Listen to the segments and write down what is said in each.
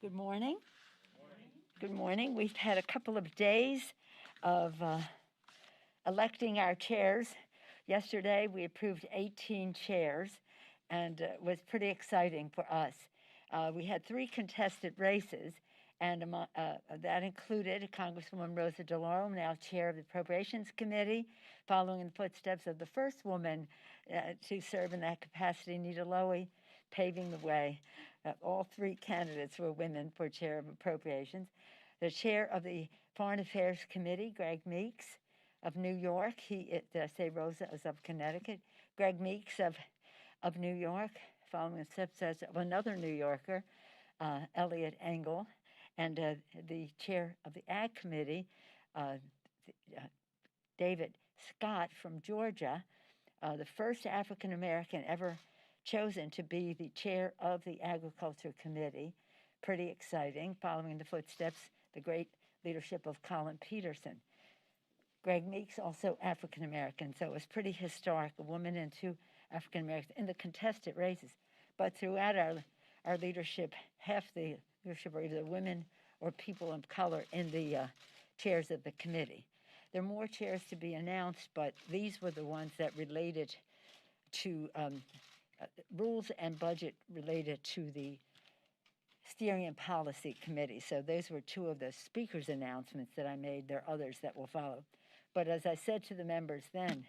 Good morning. Good morning. We've had a couple of days of electing our chairs. Yesterday we approved 18 chairs, and it was pretty exciting for us. We had 3 contested races, and that included Congresswoman Rosa DeLauro, now chair of the Appropriations Committee, following in the footsteps of the first woman to serve in that capacity, Nita Lowey, paving the way. All 3 candidates were women for chair of Appropriations. The chair of the Foreign Affairs Committee, Greg Meeks of New York. Did I say Rosa is of Connecticut? Greg Meeks of New York, following the steps of another New Yorker, Elliot Engel, and the chair of the Ag Committee, David Scott from Georgia, the first African American ever chosen to be the chair of the Agriculture Committee. Pretty exciting, following the footsteps, the great leadership of Colin Peterson. Greg Meeks, also African American, so it was pretty historic, a woman and 2 African Americans in the contested races. But throughout our leadership, half the leadership are either women or people of color in the chairs of the committee. There are more chairs to be announced, but these were the ones that related to rules and budget related to the Steering and Policy Committee. So those were 2 of the speaker's announcements that I made. There are others that will follow. But as I said to the members then,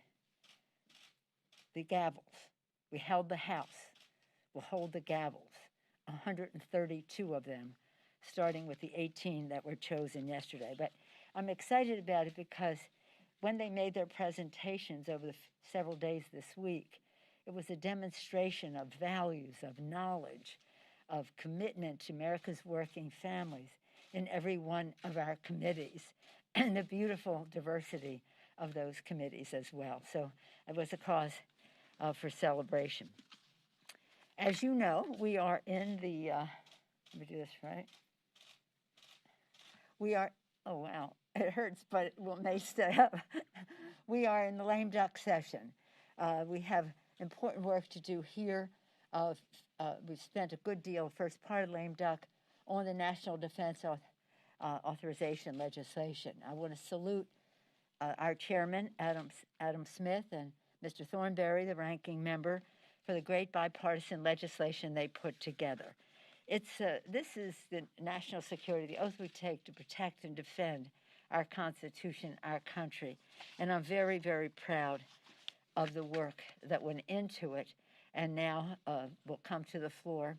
the gavels. We held the House. We'll hold the gavels, 132 of them, starting with the 18 that were chosen yesterday. But I'm excited about it because when they made their presentations over the several days this week, it was a demonstration of values, of knowledge, of commitment to America's working families in every one of our committees, and the beautiful diversity of those committees as well. So it was a cause for celebration. As you know, we are in the, let me do this right. We are, oh wow, it hurts, but it may stay up. We are in the lame duck session. We have important work to do here. We've spent a good deal, first part of lame duck, on the National Defense Authorization legislation. I want to salute our chairman, Adam Smith, and Mr. Thornberry, the ranking member, for the great bipartisan legislation they put together. This is the national security, the oath we take to protect and defend our Constitution, our country. And I'm very, very proud of the work that went into it, and now will come to the floor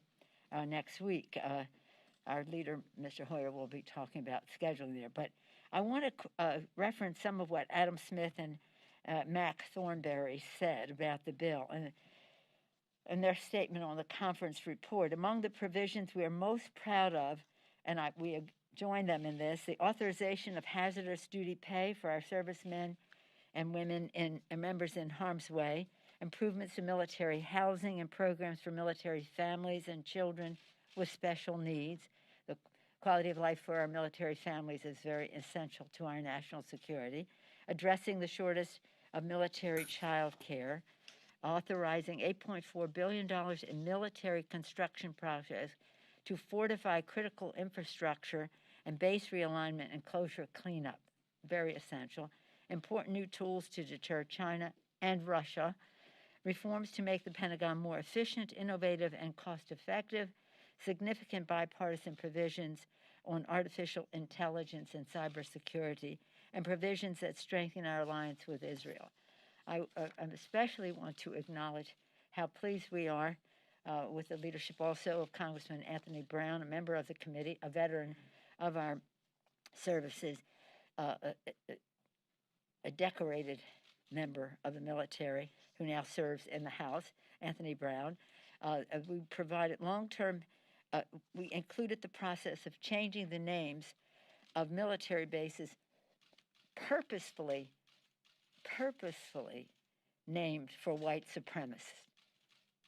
next week. Our leader, Mr. Hoyer, will be talking about scheduling there. But I want to reference some of what Adam Smith and Mac Thornberry said about the bill and their statement on the conference report. Among the provisions we are most proud of, and we join them in this, the authorization of hazardous duty pay for our servicemen and women and members in harm's way, improvements to military housing and programs for military families and children with special needs. The quality of life for our military families is very essential to our national security. Addressing the shortage of military child care, authorizing $8.4 billion in military construction projects to fortify critical infrastructure and base realignment and closure cleanup, very essential. Important new tools to deter China and Russia, reforms to make the Pentagon more efficient, innovative, and cost-effective, significant bipartisan provisions on artificial intelligence and cybersecurity, and provisions that strengthen our alliance with Israel. I especially want to acknowledge how pleased we are with the leadership also of Congressman Anthony Brown, a member of the committee, a veteran of our services, a decorated member of the military who now serves in the House, Anthony Brown. We provided long-term, we included the process of changing the names of military bases purposefully named for white supremacists.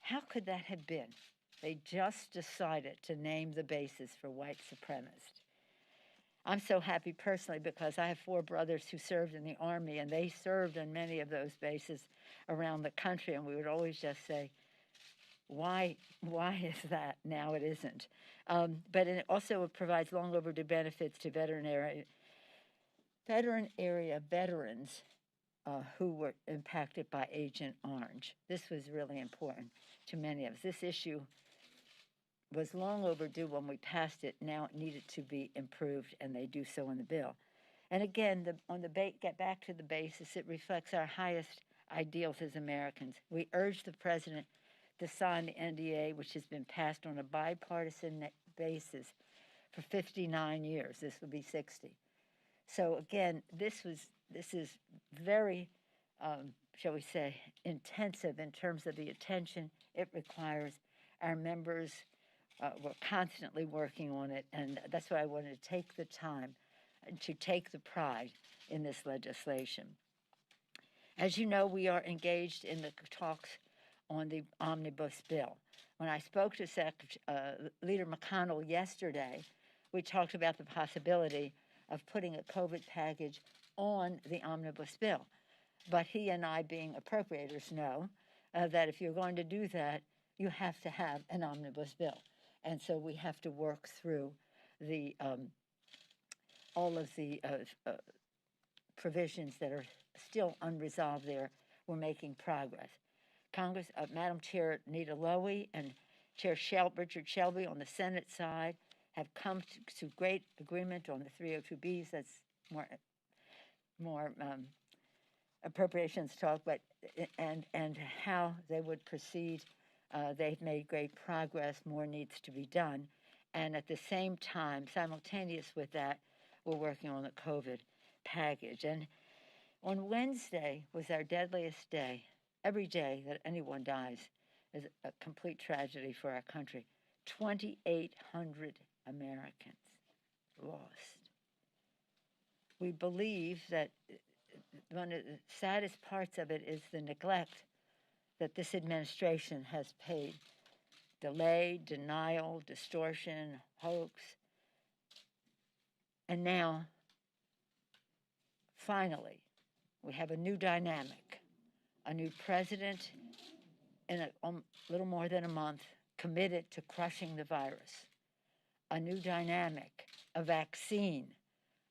How could that have been? They just decided to name the bases for white supremacists. I'm so happy personally because I have 4 brothers who served in the Army, and they served on many of those bases around the country, and we would always just say, Why is that now it isn't? But it also provides long overdue benefits to veteran area veterans who were impacted by Agent Orange. This was really important to many of us. This issue was long overdue when we passed it. Now it needed to be improved, and they do so in the bill. And again, get back to the basis, it reflects our highest ideals as Americans. We urge the president to sign the NDA, which has been passed on a bipartisan basis for 59 years. This will be 60. So again, this is very, shall we say, intensive in terms of the attention it requires. Our members were constantly working on it, and that's why I wanted to take the time to take the pride in this legislation. As you know, we are engaged in the talks on the omnibus bill. When I spoke to Leader McConnell yesterday, we talked about the possibility of putting a COVID package on the omnibus bill. But he and I, being appropriators, know that if you're going to do that, you have to have an omnibus bill. And so we have to work through the all of the provisions that are still unresolved there. We're making progress. Congress, Madam Chair Nita Lowey and Chair Richard Shelby on the Senate side have come to great agreement on the 302Bs. That's more appropriations talk, but and how they would proceed. They've made great progress. More needs to be done, and at the same time, simultaneous with that, we're working on the COVID package. And on Wednesday was our deadliest day. Every day that anyone dies is a complete tragedy for our country. 2,800 Americans lost. We believe that one of the saddest parts of it is the neglect that this administration has paid. Delay, denial, distortion, hoax. And now, finally, we have a new dynamic, a new president in a little more than a month committed to crushing the virus, a new dynamic, a vaccine,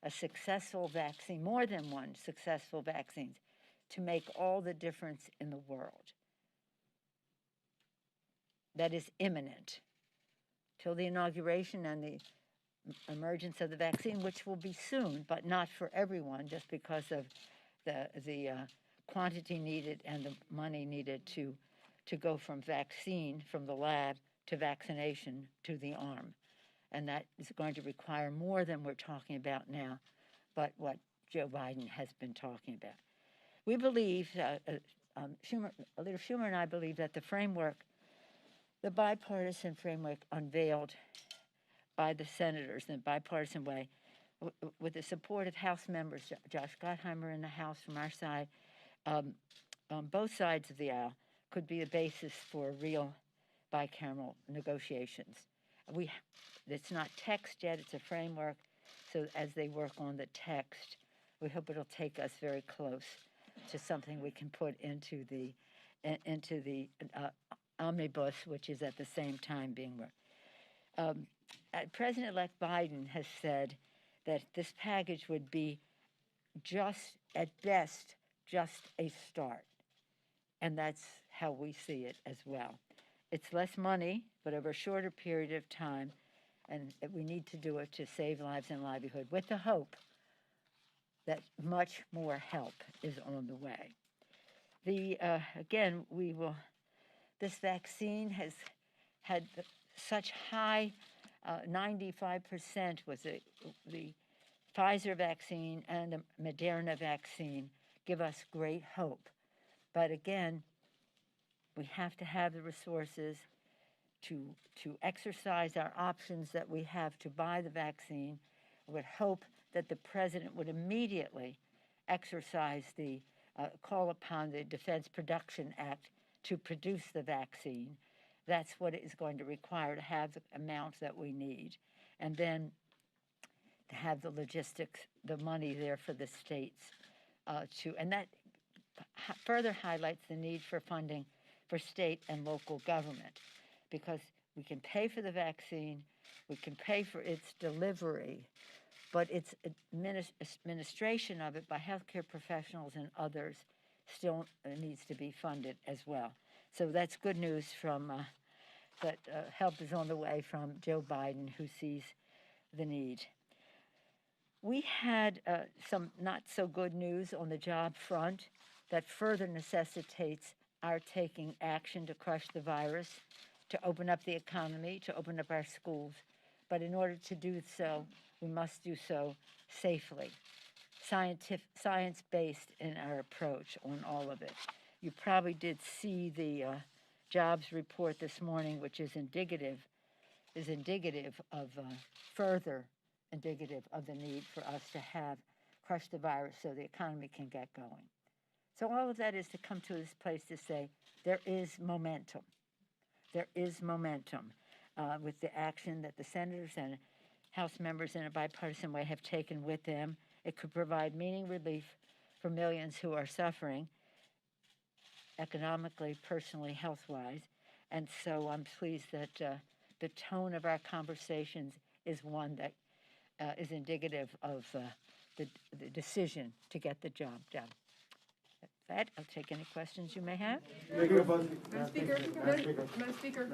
a successful vaccine, more than one successful vaccine to make all the difference in the world. That is imminent till the inauguration and the emergence of the vaccine, which will be soon, but not for everyone, just because of the quantity needed and the money needed to go from vaccine, from the lab, to vaccination, to the arm. And that is going to require more than we're talking about now, but what Joe Biden has been talking about. We believe, Leader Schumer and I believe that the bipartisan framework unveiled by the senators in a bipartisan way, with the support of House members, Josh Gottheimer in the House from our side, on both sides of the aisle, could be a basis for real bicameral negotiations. It's not text yet, it's a framework, so as they work on the text, we hope it'll take us very close to something we can put into the omnibus, which is at the same time being worked. President-elect Biden has said that this package would be at best, just a start. And that's how we see it as well. It's less money, but over a shorter period of time, and we need to do it to save lives and livelihood, with the hope that much more help is on the way. This vaccine has had such high, 95% was the Pfizer vaccine and the Moderna vaccine give us great hope. But again, we have to have the resources to exercise our options that we have to buy the vaccine. I would hope that the president would immediately exercise the call upon the Defense Production Act to produce the vaccine. That's what it is going to require to have the amount that we need. And then to have the logistics, the money there for the states and that further highlights the need for funding for state and local government, because we can pay for the vaccine, we can pay for its delivery, but its administration of it by healthcare professionals and others still needs to be funded as well. So that's good news from that help is on the way from Joe Biden, who sees the need. We had some not so good news on the job front that further necessitates our taking action to crush the virus, to open up the economy, to open up our schools. But in order to do so, we must do so safely, science-based in our approach on all of it. You probably did see the jobs report this morning, which is indicative of further indicative of the need for us to have crush the virus so the economy can get going. So all of that is to come to this place to say there is momentum. There is momentum with the action that the senators and House members in a bipartisan way have taken with them. It could provide meaningful relief for millions who are suffering economically, personally, health-wise. And so I'm pleased that the tone of our conversations is one that is indicative of the decision to get the job done. With that, I'll take any questions you may have. Speaker.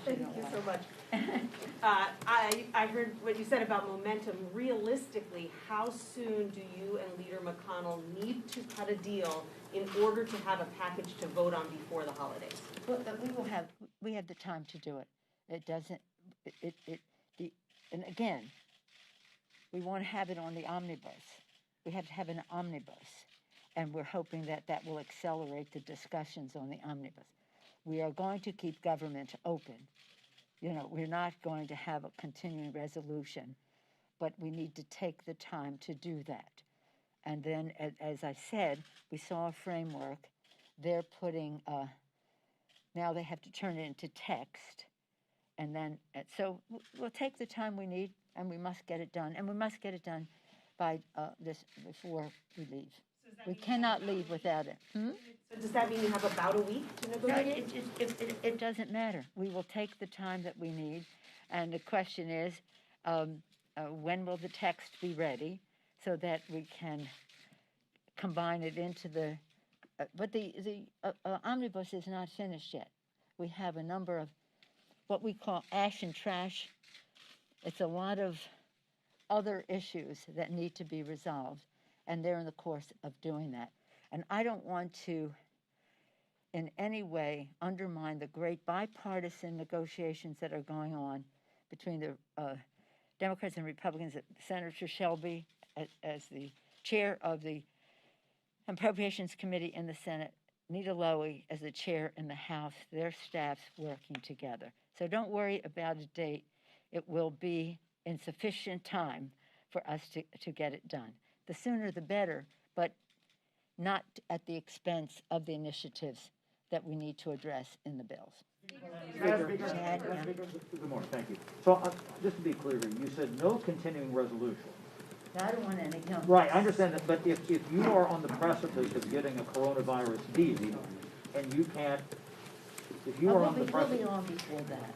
Thank you so much. I heard what you said about momentum. Realistically, how soon do you and Leader McConnell need to cut a deal in order to have a package to vote on before the holidays? Well, we have the time to do it. It doesn't, and again, we want to have it on the omnibus. We have to have an omnibus, and we're hoping that that will accelerate the discussions on the omnibus. We are going to keep government open. You know, we're not going to have a continuing resolution, but we need to take the time to do that. And then, as I said, we saw a framework. They're putting, now they have to turn it into text. And then, so we'll take the time we need, and we must get it done. And we must get it done by before we leave. So we cannot leave without it. So does that mean you have about a week to negotiate? No, it doesn't matter. We will take the time that we need. And the question is, when will the text be ready so that we can combine it into the, but the omnibus is not finished yet. We have a number of what we call ash and trash. It's a lot of other issues that need to be resolved, and they're in the course of doing that. And I don't want to in any way undermine the great bipartisan negotiations that are going on between the Democrats and Republicans. Senator Shelby, as the chair of the Appropriations Committee in the Senate, Nita Lowey as the chair in the House, their staffs working together. So don't worry about a date. It will be in sufficient time for us to get it done. The sooner the better, but not at the expense of the initiatives that we need to address in the bills. Speaker, good morning, thank you. So just to be clear, you said no continuing resolution. I don't want any. No. Right, I understand that, but if you are on the precipice of getting a coronavirus D, and you can't, if you are on the precipice... We'll be on before that.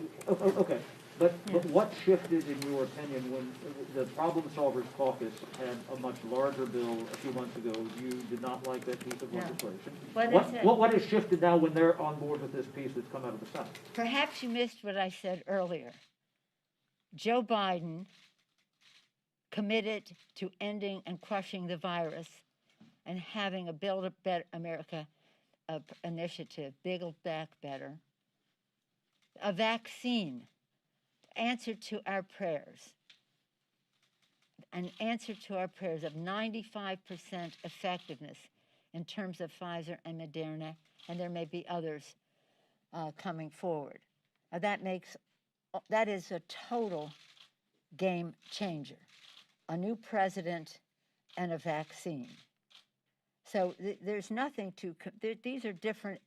Okay, but what shifted, in your opinion, when the Problem Solvers Caucus had a much larger bill a few months ago? You did not like that piece of legislation. What has shifted now when they're on board with this piece that's come out of the Senate? Perhaps you missed what I said earlier. Joe Biden committed to ending and crushing the virus and having a Build a Better America initiative, Build Back Better, a vaccine, answer to our prayers, an answer to our prayers of 95% effectiveness in terms of Pfizer and Moderna, and there may be others coming forward. That is a total game changer. A new president and a vaccine. So there's nothing to, these are different.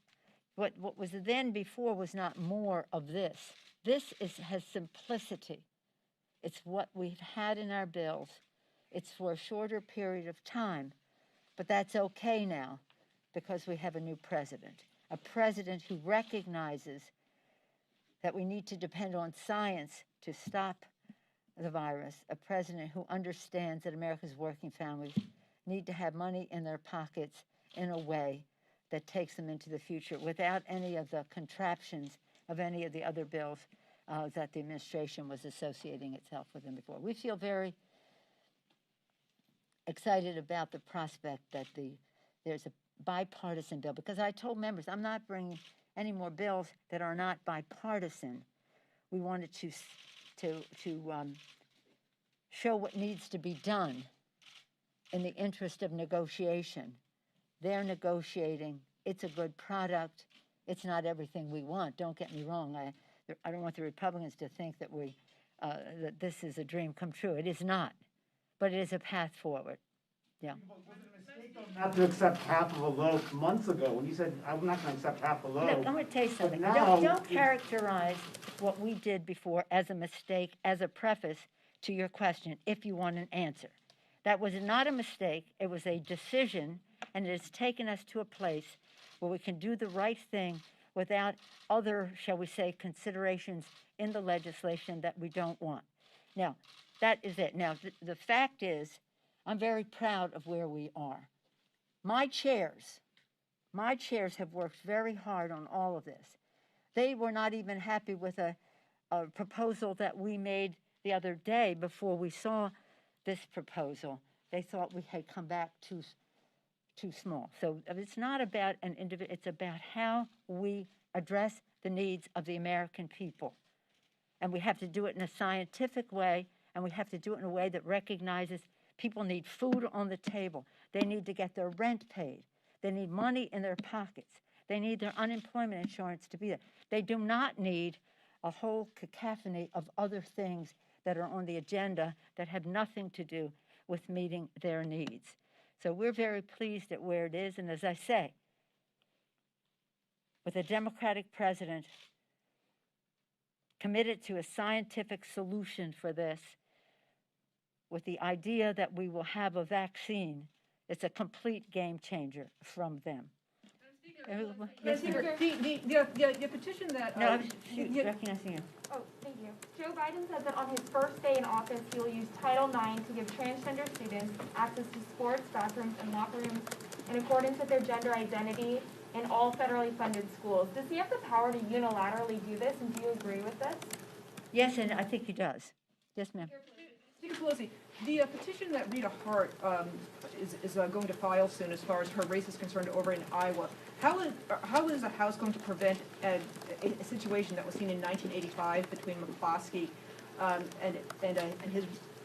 What was then before was not more of this. This has simplicity. It's what we've had in our bills. It's for a shorter period of time, But that's okay now because we have a new president, a president who recognizes that we need to depend on science to stop the virus, a president who understands that America's working families need to have money in their pockets in a way that takes them into the future without any of the contraptions of any of the other bills that the administration was associating itself with them before. We feel very excited about the prospect that there's a bipartisan bill, because I told members I'm not bringing any more bills that are not bipartisan. We wanted to show what needs to be done in the interest of negotiation. They're negotiating. It's a good product. It's not everything we want. Don't get me wrong. I don't want the Republicans to think that that this is a dream come true. It is not, but it is a path forward. Yeah. Was it a mistake not to accept half of a loaf months ago when you said I'm not going to accept half a loaf? Look, I'm going to tell you something. Now, don't characterize what we did before as a mistake, as a preface to your question, if you want an answer. That was not a mistake. It was a decision, and it has taken us to a place where we can do the right thing without other, shall we say, considerations in the legislation that we don't want. Now, that is it. Now, the fact is, I'm very proud of where we are. My chairs have worked very hard on all of this. They were not even happy with a proposal that we made the other day before we saw this proposal. They thought we had come back too small. So it's not about an individual, it's about how we address the needs of the American people. And we have to do it in a scientific way, and we have to do it in a way that recognizes people need food on the table. They need to get their rent paid. They need money in their pockets. They need their unemployment insurance to be there. They do not need a whole cacophony of other things that are on the agenda that have nothing to do with meeting their needs. So we're very pleased at where it is. And as I say, with a Democratic president committed to a scientific solution for this, with the idea that we will have a vaccine, it's a complete game changer from them. Speaker, the petition that... No, I'm recognizing you. Oh, thank you. Joe Biden says that on his first day in office, he will use Title IX to give transgender students access to sports, bathrooms, and locker rooms in accordance with their gender identity in all federally funded schools. Does he have the power to unilaterally do this, and do you agree with this? Yes, and I think he does. Yes, ma'am. Speaker Pelosi, the petition that Rita Hart is going to file soon as far as her race is concerned over in Iowa, how is the House going to prevent a situation that was seen in 1985 between McCloskey and his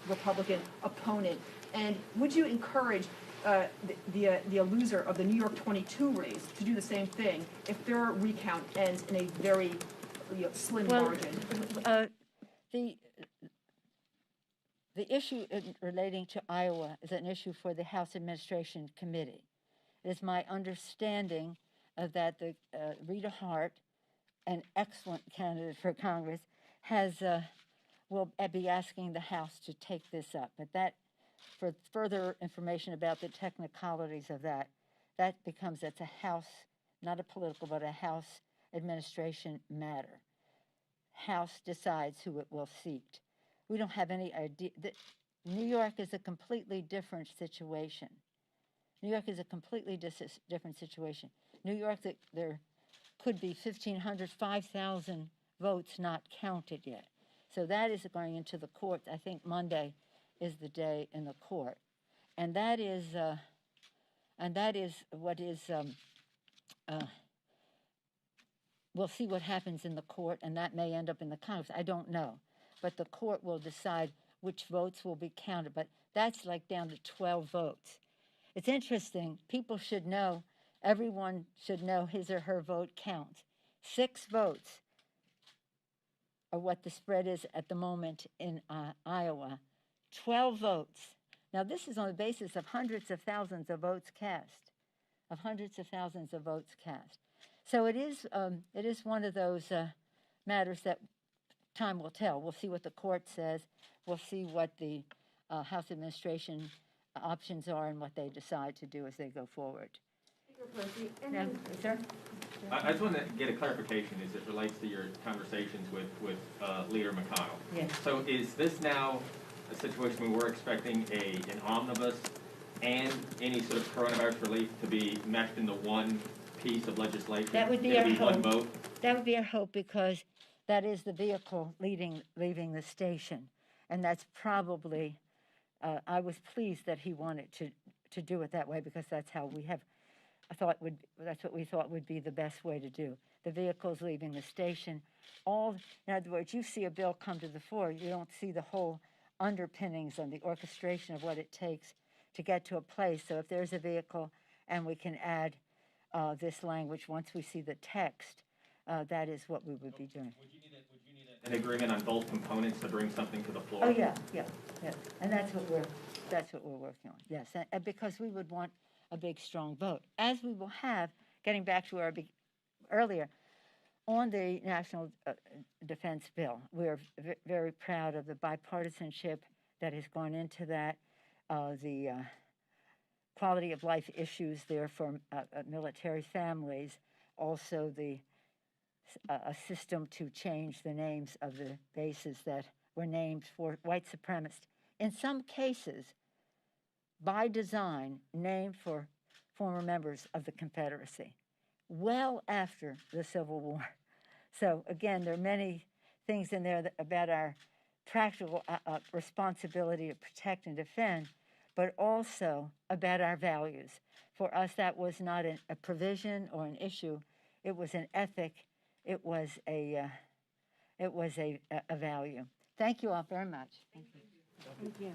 Republican opponent? And would you encourage the loser of the New York 22 race to do the same thing if their recount ends in a very slim margin? The issue relating to Iowa is an issue for the House Administration Committee. It is my understanding that Rita Hart, an excellent candidate for Congress, will be asking the House to take this up. But that, for further information about the technicalities of that becomes, it's a House, not a political, but a House administration matter. House decides who it will seat. We don't have any idea. New York is a completely different situation. New York is a completely different situation. New York, there could be 1,500, 5,000 votes not counted yet. So that is going into the court. I think Monday is the day in the court, and that is what is. We'll see what happens in the court, and that may end up in the Congress. I don't know. But the court will decide which votes will be counted. But that's like down to 12 votes. It's interesting. People should know, everyone should know his or her vote counts. 6 votes are what the spread is at the moment in Iowa. 12 votes. Now, this is on the basis of hundreds of thousands of votes cast, So it is one of those matters that time will tell. We'll see what the court says. We'll see what the House administration options are and what they decide to do as they go forward. And Sir? I just want to get a clarification as it relates to your conversations with Leader McConnell. Yes. So is this now a situation where we're expecting an omnibus and any sort of coronavirus relief to be meshed into one piece of legislation? That would be It'll our be one hope. vote? That would be our hope, because that is the vehicle leaving the station. And that's probably, I was pleased that he wanted to do it that way, because that's how we have, that's what we thought would be the best way to do. The vehicles leaving the station, in other words, you see a bill come to the floor, you don't see the whole underpinnings and the orchestration of what it takes to get to a place. So if there's a vehicle and we can add this language once we see the text, that is what we would be doing. Would you need an agreement on both components to bring something to the floor? Oh, yeah, and that's what we're working on. Yes, and because we would want a big, strong vote, as we will have. Getting back to our earlier on the national defense bill, we're very proud of the bipartisanship that has gone into that, the quality of life issues there for military families, also a system to change the names of the bases that were named for white supremacists. In some cases, by design, named for former members of the Confederacy, well after the Civil War. So again, there are many things in there about our practical responsibility to protect and defend, but also about our values. For us, that was not a provision or an issue. It was an ethic. It was a value. Thank you all very much. Thank you. thank you.